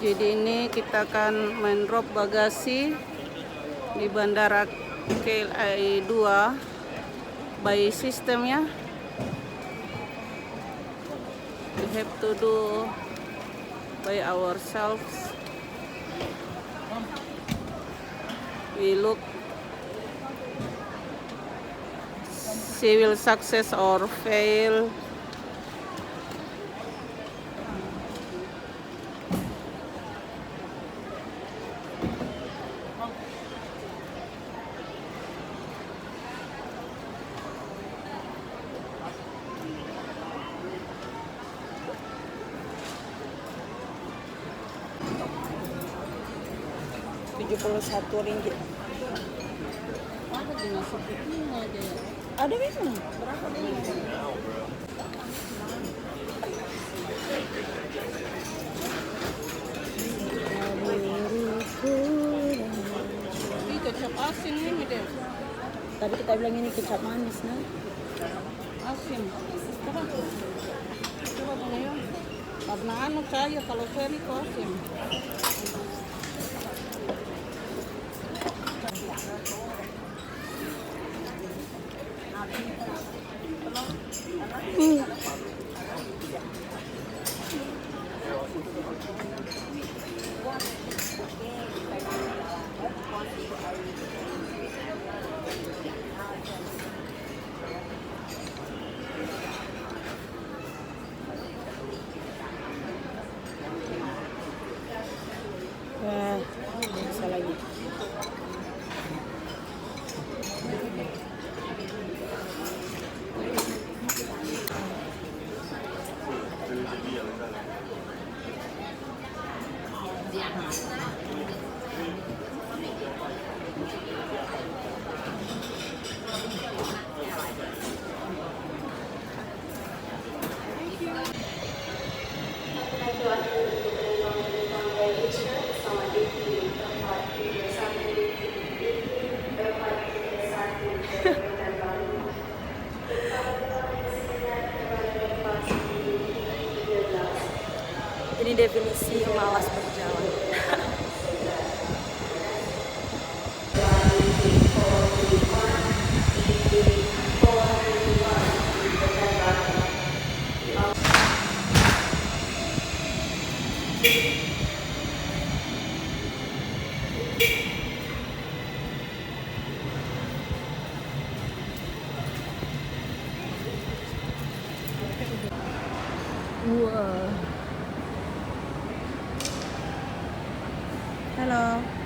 Jadi ini kita akan main drop bagasi di Bandara KLIA 2 by system ya. We have to do by ourselves. We look she will success or fail. Rp71. Ada di nasi putihnya aja ya. Ada memang. Berapa ini? Ini kecap asin ini deh. Tadi kita bilang ini kecap manis, nah. Asin. Coba. Coba Bang ya. Karena anu saya kalau seri kok asin. Wah, bisa lagi. Ini definisi malas berjalan. Wah. Halo.